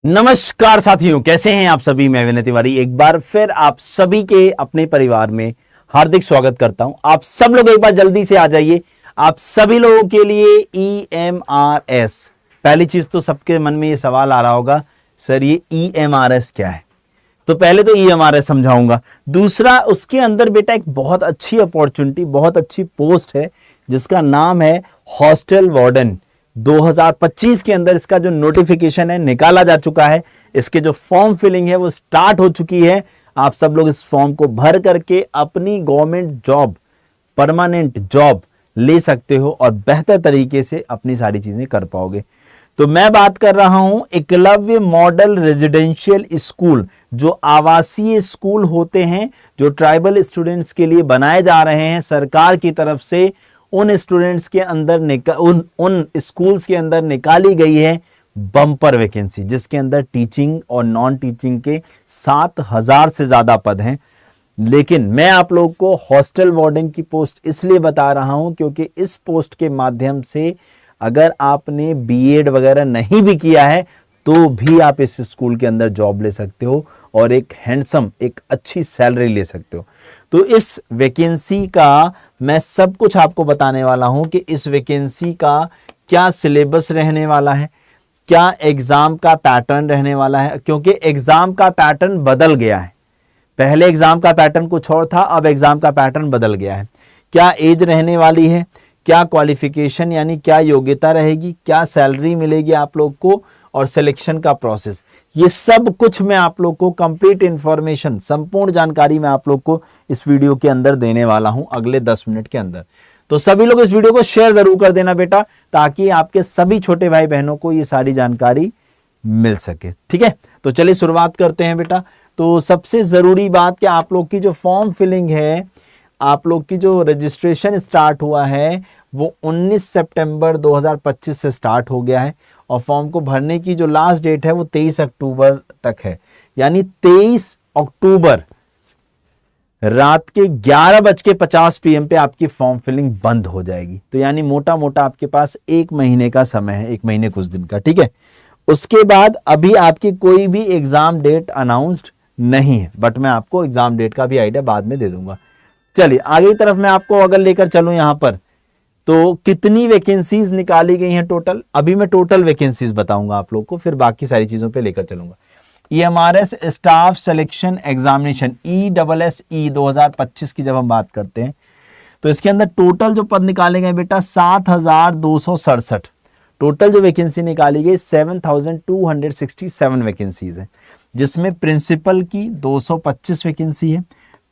नमस्कार साथियों, कैसे हैं आप सभी। मैं विनय तिवारी एक बार फिर आप सभी के अपने परिवार में हार्दिक स्वागत करता हूं। आप सब लोग एक बार जल्दी से आ जाइए। आप सभी लोगों के लिए EMRS, पहली चीज तो सबके मन में ये सवाल आ रहा होगा, सर ये EMRS क्या है। तो पहले तो EMRS समझाऊंगा। दूसरा, उसके अंदर बेटा एक बहुत अच्छी अपॉर्चुनिटी, बहुत अच्छी पोस्ट है जिसका नाम है हॉस्टल वार्डन। 2025 के अंदर इसका जो नोटिफिकेशन है निकाला जा चुका है। इसके जो फॉर्म फिलिंग है वो स्टार्ट हो चुकी है। आप सब लोग इस फॉर्म को भर करके अपनी गवर्नमेंट जॉब, परमानेंट जॉब ले सकते हो और बेहतर तरीके से अपनी सारी चीजें कर पाओगे। तो मैं बात कर रहा हूं एकलव्य मॉडल रेजिडेंशियल स्कूल, जो आवासीय स्कूल होते हैं, जो ट्राइबल स्टूडेंट्स के लिए बनाए जा रहे हैं सरकार की तरफ से। उन स्टूडेंट्स के अंदर उन स्कूल्स के अंदर निकाली गई है बम्पर वैकेंसी, जिसके अंदर टीचिंग और नॉन टीचिंग के 7,000 से ज्यादा पद हैं। लेकिन मैं आप लोग को हॉस्टल वार्डन की पोस्ट इसलिए बता रहा हूं क्योंकि इस पोस्ट के माध्यम से अगर आपने बीएड वगैरह नहीं भी किया है तो भी आप इस स्कूल के अंदर जॉब ले सकते हो और एक हैंडसम, एक अच्छी सैलरी ले सकते हो। तो इस वैकेंसी का मैं सब कुछ आपको बताने वाला हूं कि इस वैकेंसी का क्या सिलेबस रहने वाला है, क्या एग्जाम का पैटर्न रहने वाला है, क्योंकि एग्जाम का पैटर्न बदल गया है। पहले एग्जाम का पैटर्न कुछ और था, अब एग्जाम का पैटर्न बदल गया है। क्या एज रहने वाली है, क्या क्वालिफिकेशन यानी क्या योग्यता रहेगी, क्या सैलरी मिलेगी आप लोग को, और सिलेक्शन का प्रोसेस, ये सब कुछ मैं आप लोग को कंप्लीट इंफॉर्मेशन, संपूर्ण जानकारी मैं आप लोग को इस वीडियो के अंदर देने वाला हूं अगले 10 मिनट के अंदर। तो सभी लोग इस वीडियो को शेयर जरूर कर देना बेटा, ताकि आपके सभी छोटे भाई बहनों को ये सारी जानकारी मिल सके। ठीक है, तो चलिए शुरुआत करते हैं बेटा। तो सबसे जरूरी बात कि आप लोग की जो फॉर्म फिलिंग है, आप लोग की जो रजिस्ट्रेशन स्टार्ट हुआ है वो 19 सितंबर 2025 से स्टार्ट हो गया है और फॉर्म को भरने की जो लास्ट डेट है वो 23 अक्टूबर तक है। यानी 23 अक्टूबर रात के 11:50 PM पे आपकी फॉर्म फिलिंग बंद हो जाएगी। तो यानी मोटा मोटा आपके पास 1 महीने का समय है, 1 महीने कुछ दिन का। ठीक है, उसके बाद अभी आपकी कोई भी एग्जाम डेट अनाउंस्ड नहीं है, बट मैं आपको एग्जाम डेट का भी आइडिया बाद में दे दूंगा। चलिए आगे की तरफ मैं आपको अगर लेकर चलूं यहां पर, तो कितनी वैकेंसीज निकाली गई हैं टोटल, अभी मैं टोटल वैकेंसीज बताऊंगा आप लोग को, फिर बाकी सारी चीजों पे लेकर चलूंगा। EMRS staff selection examination ESSE 2025 की जब हम बात करते हैं तो इसके अंदर टोटल जो पद निकाले गए बेटा 7,267। टोटल जो वैकेंसी निकाली गई 7,267 वैकेंसीज है, जिसमें प्रिंसिपल की 225 वैकेंसी है,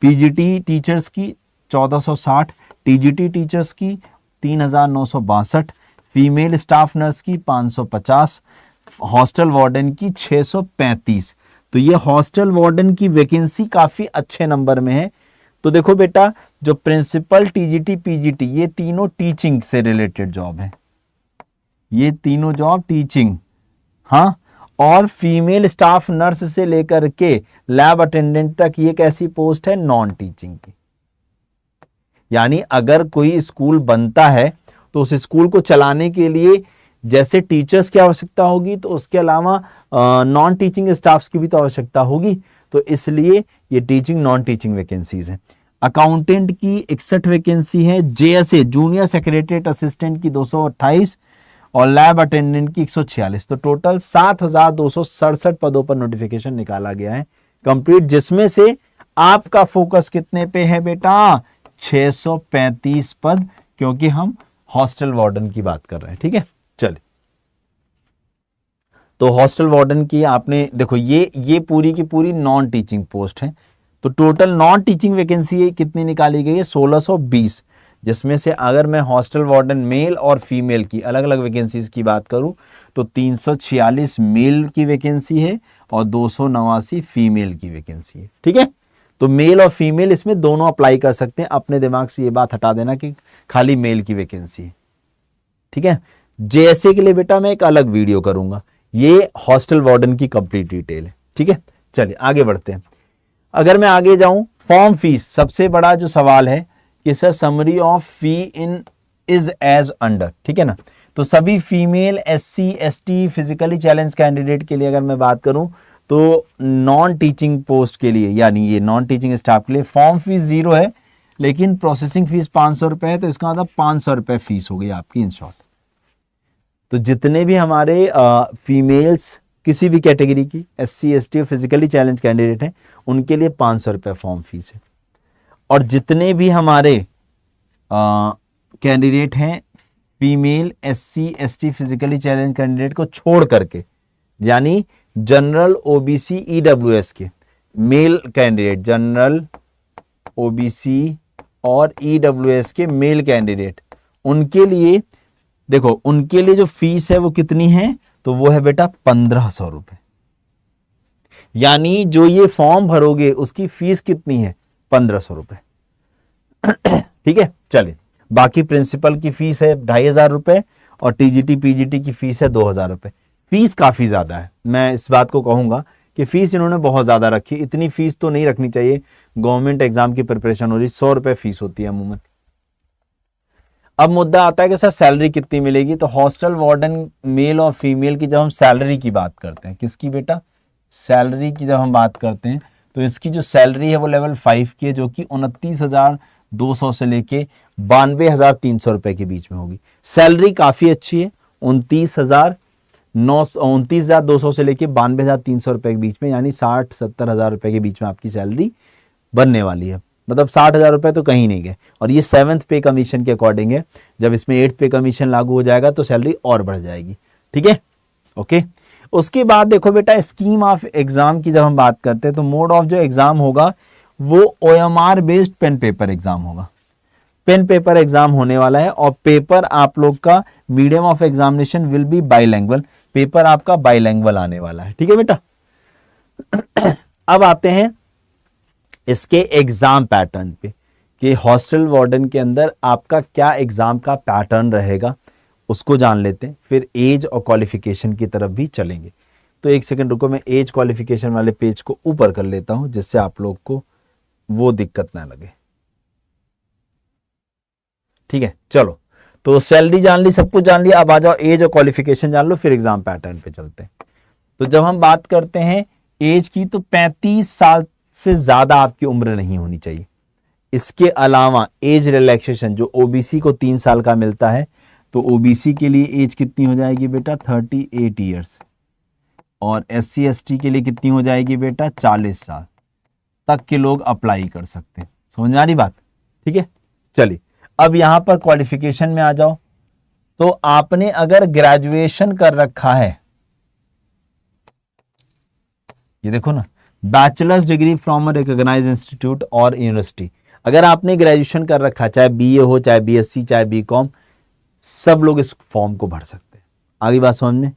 PGT टीचर्स की 1460, TGT टीचर्स की 3,962, फीमेल स्टाफ नर्स की 550, हॉस्टल वार्डन की 635। तो ये हॉस्टल वार्डन की वैकेंसी काफी अच्छे नंबर में है। तो देखो बेटा, जो प्रिंसिपल, TGT, PGT, ये तीनों टीचिंग से रिलेटेड जॉब है, ये तीनों जॉब टीचिंग, हाँ। और फीमेल स्टाफ नर्स से लेकर के लैब अटेंडेंट तक ये कैसी पोस्ट है, नॉन टीचिंग की। यानी अगर कोई स्कूल बनता है तो उस स्कूल को चलाने के लिए जैसे टीचर्स की आवश्यकता होगी, तो उसके अलावा नॉन टीचिंग स्टाफ्स की भी तो आवश्यकता होगी। तो इसलिए ये टीचिंग नॉन टीचिंग वैकेंसीज हैं। अकाउंटेंट की 61 वैकेंसी है, JSA जूनियर सेक्रेटरीट असिस्टेंट की 228 और लैब अटेंडेंट की 146। तो टोटल 7,267 पदों पर नोटिफिकेशन निकाला गया है कंप्लीट, जिसमें से आपका फोकस कितने पे है बेटा, 635 पद, क्योंकि हम हॉस्टल वार्डन की बात कर रहे हैं। ठीक है, चलिए। तो हॉस्टल वार्डन की आपने देखो, ये पूरी की पूरी नॉन टीचिंग पोस्ट है। तो टोटल नॉन टीचिंग वैकेंसी कितनी निकाली गई है, 1,620, जिसमें से अगर मैं हॉस्टल वार्डन मेल और फीमेल की अलग अलग वैकेंसीज की बात करूं तो 346 मेल की वैकेंसी है और 289 फीमेल की वैकेंसी है। ठीक है, तो मेल और फीमेल इसमें दोनों अप्लाई कर सकते हैं। अपने दिमाग से ये बात हटा देना कि खाली मेल की वैकेंसी है। ठीक है, JSA के लिए बेटा मैं एक अलग वीडियो करूंगा, ये हॉस्टल वार्डन की कंप्लीट डिटेल है। ठीक है, चलिए आगे बढ़ते हैं। अगर मैं आगे जाऊं, फॉर्म फीस, सबसे बड़ा जो सवाल है कि sir summary of fee in is as under, ठीक है ना। तो सभी female SC ST physically challenge candidate के लिए अगर मैं बात करूं तो नॉन टीचिंग पोस्ट के लिए यानी ये नॉन टीचिंग स्टाफ के लिए फॉर्म फीस 0 है, लेकिन प्रोसेसिंग फीस 500 रुपए है, तो इसका मतलब 500 रुपए फीस हो गई आपकी इन शॉर्ट। तो जितने भी हमारे फीमेल्स किसी भी कैटेगरी की SC ST physically challenge candidate हैं उनके लिए 500 रुपए फॉर्म फीस है, और जितने भी हमारे कैंडिडेट हैं female SC ST physically challenge candidate को छोड़ करके, यानी जनरल OBC EWS के मेल कैंडिडेट, जनरल OBC और EWS के मेल कैंडिडेट, उनके लिए देखो उनके लिए जो फीस है वो कितनी है, तो वो है बेटा 1500 रुपए। यानी जो ये फॉर्म भरोगे उसकी फीस कितनी है, 1500 रुपए। ठीक है, चलिए बाकी प्रिंसिपल की फीस है 2500 रुपए और TGT PGT की फीस है 2000 रुपए। फीस काफी ज्यादा है, मैं इस बात को कहूंगा कि फीस इन्होंने बहुत ज्यादा रखी, इतनी फीस तो नहीं रखनी चाहिए, गवर्नमेंट एग्जाम की प्रिपरेशन हो रही, 100 रुपए फीस होती है अमूमन। अब मुद्दा आता है कि सर सैलरी कितनी मिलेगी, तो हॉस्टल वार्डन मेल और फीमेल की जब हम सैलरी की बात करते हैं, किसकी बेटा, सैलरी की जब हम बात करते हैं तो इसकी जो सैलरी है वो लेवल 5 की है, जो कि 29,200 से लेके 92,300 रुपए के बीच में होगी। सैलरी काफी अच्छी है, 29,200 से लेके 92,300 रुपए के बीच में, यानी 60-70 हजार रुपए के बीच में आपकी सैलरी बनने वाली है। मतलब 60,000 रुपए तो कहीं नहीं गए, और ये 7th पे कमीशन के अकॉर्डिंग है। जब इसमें 8th पे कमीशन लागू हो जाएगा तो सैलरी और बढ़ जाएगी। ठीक है, ओके। उसके बाद देखो बेटा स्कीम ऑफ एग्जाम की जब हम बात करते हैं तो मोड ऑफ जो एग्जाम होगा वो OMR based pen paper exam होगा। पेन पेपर एग्जाम होने वाला है, और पेपर आप लोग का medium of examination will be bilingual, paper आपका बाइलैंग्वेल आने वाला है। ठीक है बेटा। अब आते हैं इसके एग्जाम पैटर्न पे कि हॉस्टल वार्डन के अंदर आपका क्या एग्जाम का पैटर्न रहेगा, उसको जान लेते हैं, फिर एज और क्वालिफिकेशन की तरफ भी चलेंगे। तो एक सेकंड रुको, मैं एज क्वालिफिकेशन वाले पेज को ऊपर कर लेता हूं जिससे आप लोग को वो दिक्कत ना लगे। ठीक है, चलो तो सैलरी जान ली, सब कुछ जान लिया, अब आ जाओ एज और क्वालिफिकेशन जान लो, फिर एग्जाम पैटर्न पे चलते हैं। तो जब हम बात करते हैं एज की तो 35 साल से ज्यादा आपकी उम्र नहीं होनी चाहिए। इसके अलावा एज रिलैक्सेशन जो OBC को 3 साल का मिलता है, तो OBC के लिए एज कितनी हो जाएगी बेटा 38 ईयर्स, और SC ST के लिए कितनी हो जाएगी बेटा 40 साल तक के लोग अप्लाई कर सकते हैं। समझ में आ रही बात? ठीक है, चलिए अब यहां पर क्वालिफिकेशन में आ जाओ। तो आपने अगर ग्रेजुएशन कर रखा है, ये देखो ना, bachelor's degree from a recognized institute और यूनिवर्सिटी, अगर आपने ग्रेजुएशन कर रखा, चाहे BA हो, चाहे BSc, चाहे BCom, सब लोग इस फॉर्म को भर सकते हैं। आगे बात समझ में?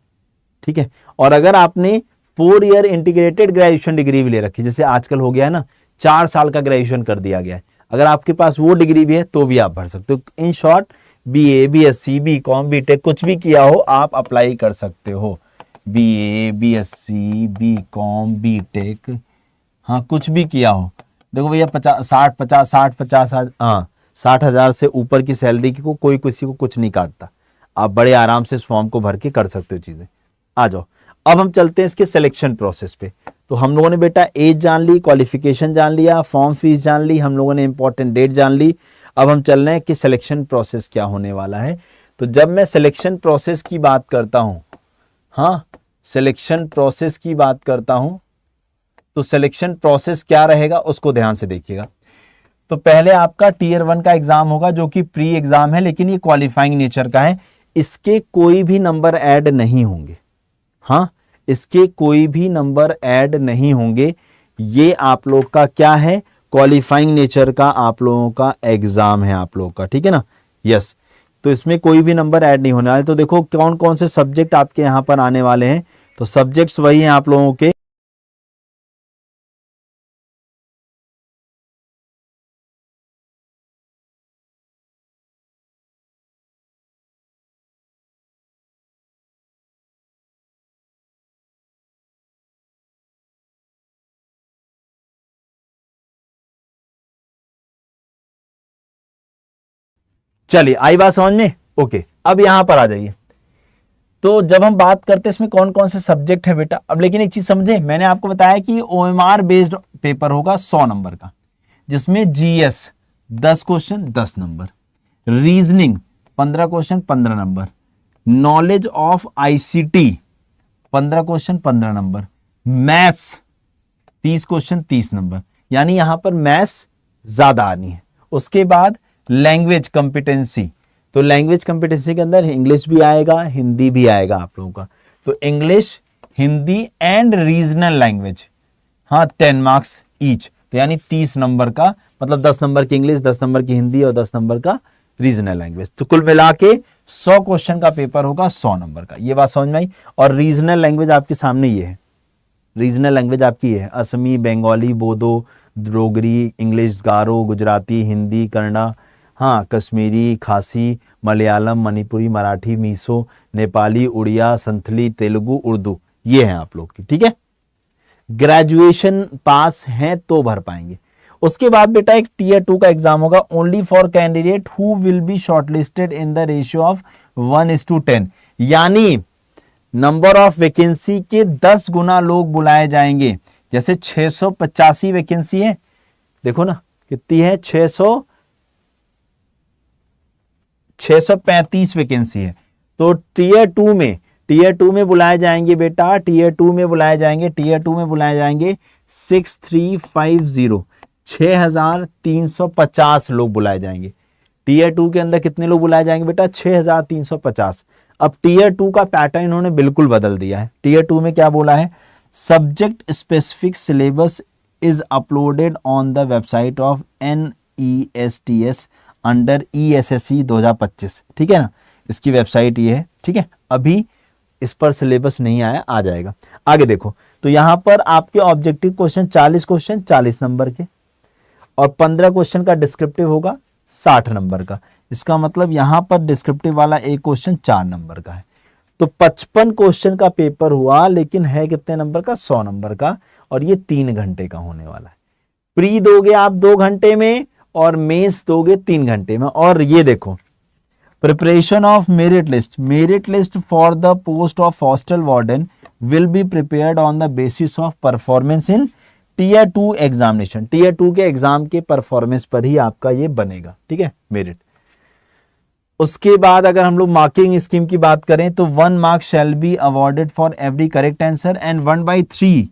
ठीक है। और अगर आपने 4 ईयर इंटीग्रेटेड ग्रेजुएशन डिग्री भी ले रखी, जैसे आजकल हो गया है ना, 4 साल का ग्रेजुएशन कर दिया गया है, अगर आपके पास वो डिग्री भी है तो भी आप भर सकते हो। In short BA BSc BCom BTech कुछ भी किया हो आप अप्लाई कर सकते हो। BA BSc BCom BTech, हाँ कुछ भी किया हो। देखो भैया 60,000 से ऊपर की सैलरी की कोई किसी को कुछ नहीं काटता, आप बड़े आराम से इस फॉर्म को भर के कर सकते हो चीजें। आ जाओ, अब हम चलते हैं इसके सिलेक्शन प्रोसेस पे। तो हम लोगों ने बेटा एज जान ली, क्वालिफिकेशन जान लिया, फॉर्म फीस जान ली, हम लोगों ने इंपॉर्टेंट डेट जान ली। अब हम चल रहे हैं कि सिलेक्शन प्रोसेस क्या होने वाला है। तो जब मैं सिलेक्शन प्रोसेस की बात करता हूं, हाँ सिलेक्शन प्रोसेस की बात करता हूं, तो सिलेक्शन प्रोसेस क्या रहेगा उसको ध्यान से देखिएगा। तो पहले आपका Tier 1 का एग्जाम होगा जो कि प्री एग्जाम है, लेकिन ये क्वालिफाइंग नेचर का है, इसके कोई भी नंबर ऐड नहीं होंगे। हाँ, इसके कोई भी नंबर ऐड नहीं होंगे। ये आप लोग का क्या है, क्वालिफाइंग नेचर का आप लोगों का एग्जाम है आप लोग का, ठीक है ना। यस, तो इसमें कोई भी नंबर ऐड नहीं होने वाले। तो देखो कौन कौन से सब्जेक्ट आपके यहां पर आने वाले हैं। तो सब्जेक्ट्स वही हैं आप लोगों के, चलिए आई बात समझ में। ओके, अब यहां पर आ जाइए। तो जब हम बात करते हैं इसमें कौन कौन से सब्जेक्ट है बेटा, अब लेकिन एक चीज समझे, मैंने आपको बताया कि OMR बेस्ड पेपर होगा 100 नंबर का, जिसमें GS 10 question 10 number, reasoning 15 question 15 number, knowledge of ICT 15 question 15 number, maths 30 question 30 number, यानी यहां पर मैथ्स ज्यादा आनी है। उसके बाद लैंग्वेज कॉम्पिटेंसी, तो लैंग्वेज कॉम्पिटेंसी के अंदर इंग्लिश भी आएगा, हिंदी भी आएगा आप लोगों का, तो English, Hindi and regional language, हाँ 10 मार्क्स ईच, तो यानी 30 नंबर का, मतलब 10 नंबर की इंग्लिश, 10 नंबर की हिंदी और 10 नंबर का रीजनल लैंग्वेज, तो कुल मिला के 100 क्वेश्चन का पेपर होगा 100 नंबर का। ये बात समझ में आई। और रीजनल लैंग्वेज आपके सामने ये है, रीजनल लैंग्वेज आपकी है असमी, बंगाली, बोडो, डोगरी, इंग्लिश, गारो, गुजराती, हिंदी, कन्नड़ा, हाँ कश्मीरी, खासी, मलयालम, मणिपुरी, मराठी, मीसो, नेपाली, उड़िया, संथली, तेलुगु, उर्दू, ये हैं आप लोग की, ठीक है। ग्रेजुएशन पास हैं तो भर पाएंगे। उसके बाद बेटा एक टीयर 2 का एग्जाम होगा, only for candidate who will be shortlisted in the ratio of 1:10, यानी नंबर ऑफ वैकेंसी के 10 गुना लोग बुलाए जाएंगे। जैसे 685 वैकेंसी है, देखो ना कितनी है, 635 वैकेंसी है, तो टीयर 2 में बुलाए जाएंगे बेटा, टीयर 2 में बुलाए जाएंगे 6350, 6350 लोग बुलाए जाएंगे। टीयर 2 के अंदर कितने लोग बुलाए जाएंगे बेटा, 6350। अब टीयर 2 का पैटर्न इन्होंने बिल्कुल बदल दिया है। टीयर 2 में क्या बोला है, subject specific syllabus is uploaded on the website of NESTS under ESSE 2025, ठीक है ना, इसकी वेबसाइट ये है, ठीक है। अभी इस पर सिलेबस नहीं आया, आ जाएगा। आगे देखो, तो यहां पर आपके ऑब्जेक्टिव क्वेश्चन 40 क्वेश्चन 40 नंबर के, और 15 क्वेश्चन का डिस्क्रिप्टिव होगा 60 नंबर का। इसका मतलब यहां पर डिस्क्रिप्टिव वाला एक क्वेश्चन 4 नंबर का है, तो 55 क्वेश्चन का पेपर हुआ, लेकिन है कितने नंबर का, 100 नंबर का, और ये 3 घंटे का होने वाला है। प्री दोगे आप 2 घंटे में और मेंस दोगे 3 घंटे में। और ये देखो, preparation of merit list for the post of hostel warden will be prepared on the basis of performance in tier 2 examination. Tier 2 के एग्जाम के परफॉर्मेंस पर ही आपका ये बनेगा, ठीक है, मेरिट। उसके बाद अगर हम लोग मार्किंग स्कीम की बात करें तो 1 mark shall be awarded for every correct answer and 1/3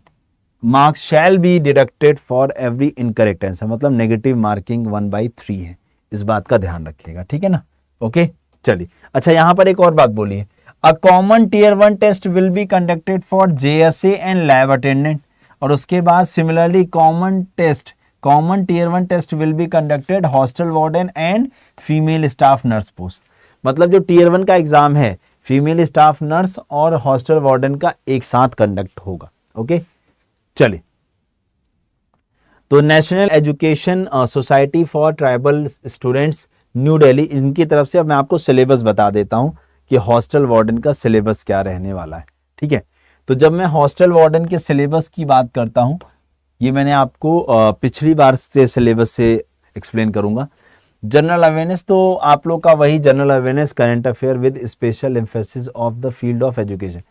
marks shall be deducted for every incorrect answer, मतलब नेगेटिव मार्किंग 1/3 है। इस बात का ध्यान रखिएगा, ठीक है ना, ओके। चलिए, अच्छा यहां पर एक और बात बोलिए, a common tier 1 test will be conducted for JSA and lab attendant, और उसके बाद similarly common tier 1 test will be conducted hostel warden and female staff nurse post, मतलब जो टीयर 1 का एग्जाम है फीमेल स्टाफ नर्स और hostel warden का एक साथ कंडक्ट होगा, ओके। चलिए, तो national education society for tribal students new Delhi, इनकी तरफ से अब मैं आपको सिलेबस बता देता हूं कि हॉस्टल वार्डन का सिलेबस क्या रहने वाला है, ठीक है। तो जब मैं हॉस्टल वार्डन के सिलेबस की बात करता हूं, ये मैंने आपको पिछली बार से सिलेबस से एक्सप्लेन करूंगा। जनरल अवेयरनेस, तो आप लोग का वही general awareness, current affair with special emphasis of the field of education,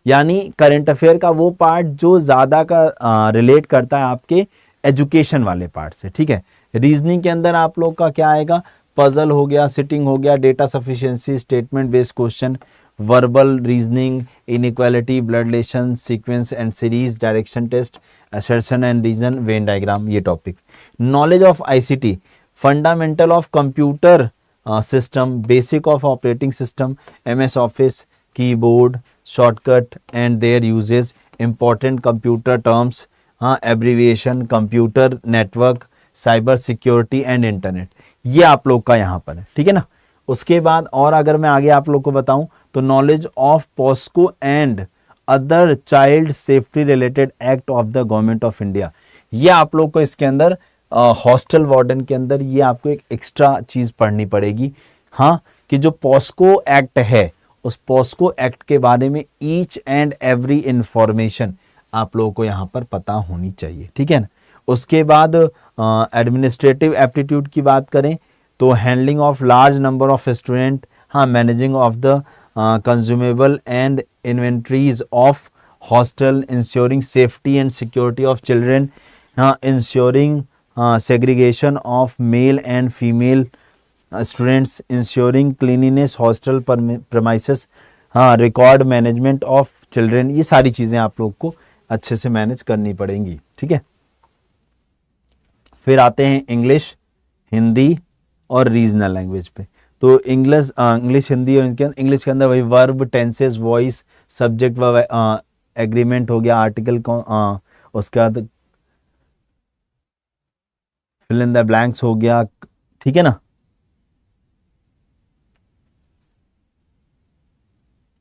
यानी करंट अफेयर का वो पार्ट जो ज़्यादा का रिलेट करता है आपके एजुकेशन वाले पार्ट से, ठीक है। रीजनिंग के अंदर आप लोग का क्या आएगा, पजल हो गया, सिटिंग हो गया, data sufficiency, statement based question, verbal reasoning, inequality, blood relation, sequence and series, direction test, assertion and reason, Venn diagram, ये topic. Knowledge of ICT, fundamental of computer system, basic of operating system, MS office, keyboard, shortcut and their uses, important computer terms, हाँ abbreviation, computer network, cyber security and internet, ये आप लोग का यहाँ पर है, ठीक है ना। उसके बाद और अगर मैं आगे आप लोग को बताऊं तो knowledge of POCSO and other child safety related act of the government of India, ये आप लोग को इसके अंदर हॉस्टल वार्डन के अंदर ये आपको एक एक्स्ट्रा चीज़ पढ़नी पड़ेगी, हाँ, कि जो पॉस्को एक्ट है उस पॉस्को एक्ट के बारे में ईच एंड एवरी इंफॉर्मेशन आप लोगों को यहाँ पर पता होनी चाहिए, ठीक है ना। उसके बाद एडमिनिस्ट्रेटिव एप्टीट्यूड की बात करें तो handling of large number of student, हाँ managing of the consumable and inventories of hostel, ensuring safety and security of children, ensuring segregation of male and female students, ensuring cleanliness hostel premises, हाँ record management of children, ये सारी चीज़ें आप लोग को अच्छे से मैनेज करनी पड़ेंगी, ठीक है। फिर आते हैं इंग्लिश, हिंदी और रीजनल लैंग्वेज पे। तो इंग्लिश हिंदी और इंग्लिश के अंदर वही वर्ब, टेंसेस, वॉइस, सब्जेक्ट व एग्रीमेंट हो गया, आर्टिकल, उसके बाद फिल इन द ब्लैंक्स हो गया, ठीक है ना।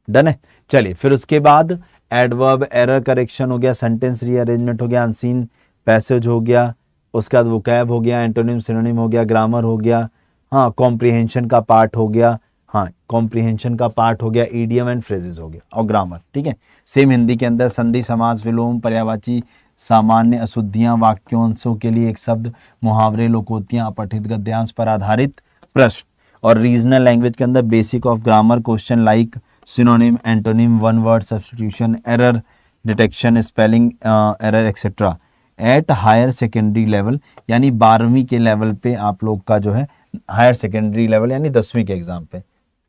डन है। चलिए फिर उसके बाद एडवर्ब, एरर करेक्शन हो गया, सेंटेंस रीअरेंजमेंट हो गया, अनसीन पैसेज हो गया, उसके बाद वोकैब हो गया, एंटोनिम सिनोनिम हो गया, ग्रामर हो गया, हाँ कॉम्प्रिहेंशन का पार्ट हो गया, हाँ कॉम्प्रिहेंशन का पार्ट हो गया, ईडियम एंड फ्रेजेस हो गया और ग्रामर, ठीक है। सेम हिंदी के अंदर संधि, समास, विलोम, पर्यायवाची, सामान्य अशुद्धियां, वाक्यांशों के लिए एक शब्द, मुहावरे, लोकोक्तियां, अपठित गद्यांश पर आधारित प्रश्न। और रीजनल लैंग्वेज के अंदर basic of grammar, question like synonym, antonym, one word substitution, error detection, spelling error etcetera. At higher secondary level, यानी 12वीं के लेवल पे आप लोग का जो है, हायर सेकेंडरी लेवल यानी 10वीं के एग्जाम पे,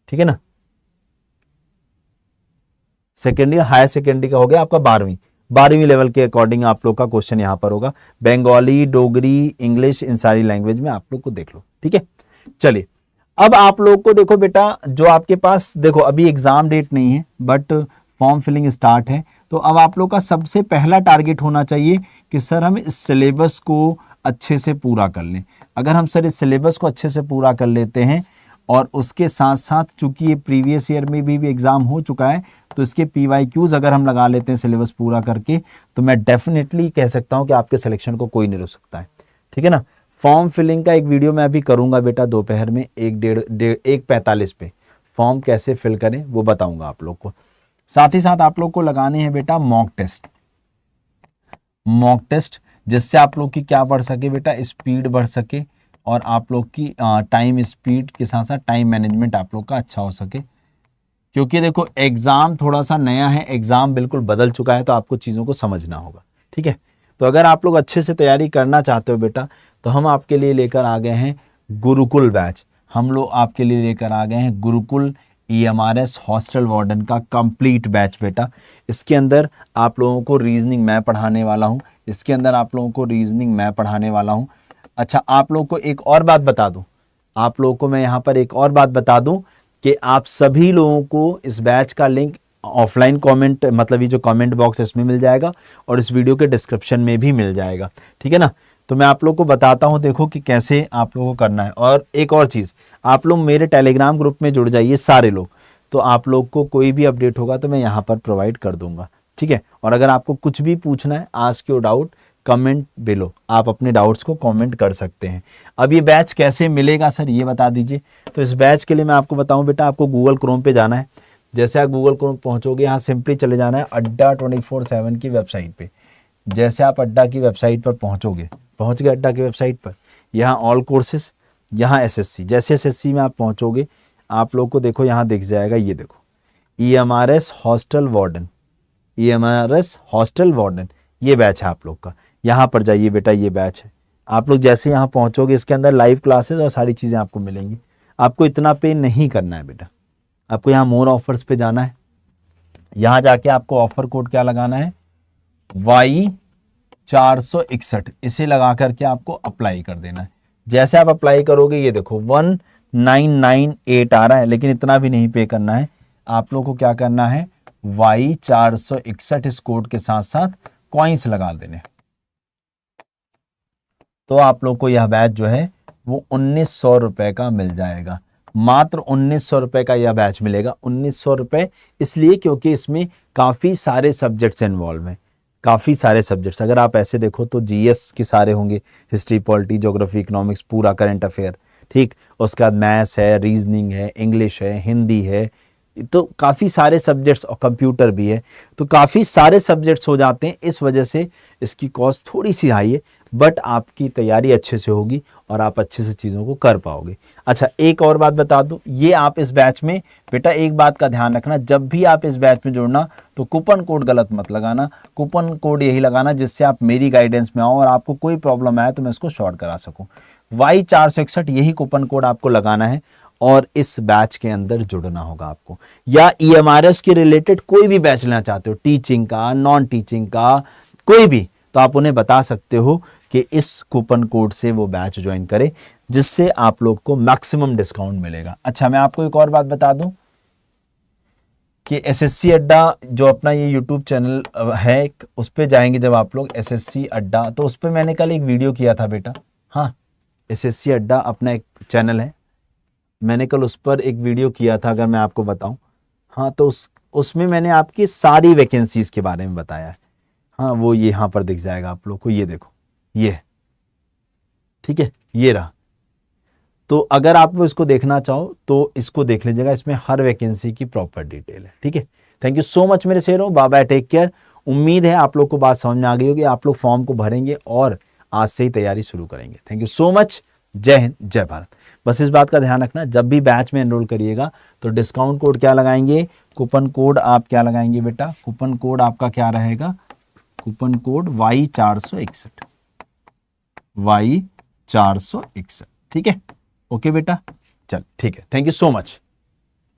ठीक है ना। सेकेंडरी, हायर सेकेंडरी का हो गया आपका 12वीं लेवल के अकॉर्डिंग आप लोग का क्वेश्चन यहाँ पर होगा। बंगाली, डोगरी, इंग्लिश, इन सारी लैंग्वेज में आप लोग को देख लो, ठीक है। चलिए अब आप लोग को देखो बेटा, जो आपके पास देखो अभी एग्जाम डेट नहीं है बट फॉर्म फिलिंग स्टार्ट है, तो अब आप लोग का सबसे पहला टारगेट होना चाहिए कि सर हम इस सिलेबस को अच्छे से पूरा कर लें। अगर हम सर इस सिलेबस को अच्छे से पूरा कर लेते हैं और उसके साथ साथ चूंकि ये प्रीवियस ईयर में भी एग्जाम हो चुका है, तो इसके PYQs अगर हम लगा लेते हैं सिलेबस पूरा करके, तो मैं डेफिनेटली कह सकता हूं कि आपके सिलेक्शन को कोई नहीं रोक सकता है, ठीक है ना। फॉर्म फिलिंग का एक वीडियो मैं अभी करूंगा बेटा दोपहर में 1:45 पे, फॉर्म कैसे फिल करें वो बताऊंगा आप लोग को। साथ ही साथ आप लोग को लगाने हैं बेटा मॉक टेस्ट, जिससे आप लोग की क्या बढ़ सके बेटा, स्पीड बढ़ सके और आप लोग की टाइम स्पीड के साथ साथ टाइम मैनेजमेंट आप लोग का अच्छा हो सके। क्योंकि देखो एग्जाम थोड़ा सा नया है, एग्जाम बिल्कुल बदल चुका है, तो आपको चीज़ों को समझना होगा, ठीक है। तो अगर आप लोग अच्छे से तैयारी करना चाहते हो बेटा, तो हम आपके लिए लेकर आ गए हैं गुरुकुल बैच। हम लोग आपके लिए लेकर आ गए हैं गुरुकुल EMRS हॉस्टल वार्डन का कंप्लीट बैच बेटा। इसके अंदर आप लोगों को रीजनिंग मैं पढ़ाने वाला हूँ, इसके अंदर आप लोगों को रीजनिंग मैं पढ़ाने वाला हूँ। अच्छा आप लोग को एक और बात बता दूँ, आप लोगों को मैं यहाँ पर एक और बात बता दूँ कि आप सभी लोगों को इस बैच का लिंक ऑफलाइन कमेंट, मतलब ये जो कमेंट बॉक्स है इसमें मिल जाएगा और इस वीडियो के डिस्क्रिप्शन में भी मिल जाएगा, ठीक है ना। तो मैं आप लोग को बताता हूं देखो कि कैसे आप लोगों को करना है। और एक और चीज़, आप लोग मेरे टेलीग्राम ग्रुप में जुड़ जाइए सारे लोग, तो आप लोग को कोई भी अपडेट होगा तो मैं यहाँ पर प्रोवाइड कर दूंगा, ठीक है। और अगर आपको कुछ भी पूछना है, ask your doubt comment below, आप अपने डाउट्स को कमेंट कर सकते हैं। अब ये बैच कैसे मिलेगा सर ये बता दीजिए। तो इस बैच के लिए मैं आपको बताऊं बेटा, आपको गूगल क्रोम पे जाना है। जैसे आप गूगल क्रोम पहुंचोगे, यहाँ सिंपली चले जाना है अड्डा 24/7 की वेबसाइट पे। जैसे आप अड्डा की वेबसाइट पर पहुंच गए अड्डा की वेबसाइट पर, यहाँ ऑल कोर्सेज, यहाँ SSC, जैसे SSC में आप पहुंचोगे आप लोग को देखो यहाँ दिख जाएगा, ये देखो EMRS hostel warden, EMRS hostel warden, ये बैच है आप लोग का। यहाँ पर जाइए बेटा, ये बैच है। आप लोग जैसे यहाँ पहुँचोगे इसके अंदर लाइव क्लासेस और सारी चीज़ें आपको मिलेंगी। आपको इतना पे नहीं करना है बेटा, आपको यहाँ मोर ऑफर्स पे जाना है। यहाँ जाके आपको ऑफर कोड क्या लगाना है, Y461, इसे लगा करके आपको अप्लाई कर देना है। जैसे आप अप्लाई करोगे ये देखो 1998 आ रहा है, लेकिन इतना भी नहीं पे करना है। आप लोग को क्या करना है, Y461 इस कोड के साथ साथ कॉइन्स लगा देने। तो आप लोग को यह बैच जो है वो 1900 रुपए का मिल जाएगा। मात्र 1900 रुपए का यह बैच मिलेगा। 1900 रुपए इसलिए क्योंकि इसमें काफ़ी सारे सब्जेक्ट्स इन्वॉल्व हैं, काफ़ी सारे सब्जेक्ट्स। अगर आप ऐसे देखो तो GS के सारे होंगे, हिस्ट्री, पॉलिटी, ज्योग्राफी, इकोनॉमिक्स, पूरा करंट अफेयर, ठीक। उसके बाद मैथ्स है, रीजनिंग है, इंग्लिश है, हिंदी है, तो काफ़ी सारे सब्जेक्ट्स और कंप्यूटर भी है, तो काफ़ी सारे सब्जेक्ट्स हो जाते हैं, इस वजह से इसकी कॉस्ट थोड़ी सी हाई है, बट आपकी तैयारी अच्छे से होगी और आप अच्छे से चीज़ों को कर पाओगे। अच्छा, एक और बात बता दूं, ये आप इस बैच में बेटा एक बात का ध्यान रखना, जब भी आप इस बैच में जुड़ना तो कूपन कोड गलत मत लगाना, कूपन कोड यही लगाना जिससे आप मेरी गाइडेंस में आओ और आपको कोई प्रॉब्लम आए तो मैं इसको शॉर्ट करा सकूँ। Y461 यही कूपन कोड आपको लगाना है और इस बैच के अंदर जुड़ना होगा आपको। या EMRS के रिलेटेड कोई भी बैच लेना चाहते हो, टीचिंग का, नॉन टीचिंग का, कोई भी, तो आप उन्हें बता सकते हो कि इस कूपन कोड से वो बैच ज्वाइन करें, जिससे आप लोग को मैक्सिमम डिस्काउंट मिलेगा। अच्छा, मैं आपको एक और बात बता दूं कि SSC अड्डा जो अपना ये यूट्यूब चैनल है, उस पर जाएंगे जब आप लोग SSC अड्डा, तो उस पर मैंने कल एक वीडियो किया था बेटा। हाँ, SSC अड्डा अपना एक चैनल है, मैंने कल उस पर एक वीडियो किया था, अगर मैं आपको बताऊं। हाँ, तो उसमें मैंने आपकी सारी वैकेंसीज के बारे में बताया है। हाँ, वो ये यहाँ पर दिख जाएगा आप लोग को, ये देखो, ये ठीक है, ये रहा। तो अगर आप इसको देखना चाहो तो इसको देख लीजिएगा, इसमें हर वैकेंसी की प्रॉपर डिटेल है। ठीक है, थैंक यू सो मच मेरे शेरों, बाय बाय, टेक केयर। उम्मीद है आप लोग को बात समझ में आ गई होगी, आप लोग फॉर्म को भरेंगे और आज से ही तैयारी शुरू करेंगे। थैंक यू सो मच, जय हिंद, जय भारत। बस इस बात का ध्यान रखना, जब भी बैच में एनरोल करिएगा तो डिस्काउंट कोड क्या लगाएंगे, कूपन कोड आप क्या लगाएंगे बेटा, कूपन कोड आपका क्या रहेगा, कूपन कोड Y461, Y461। ठीक है, ओके बेटा, चल ठीक है, थैंक यू सो मच।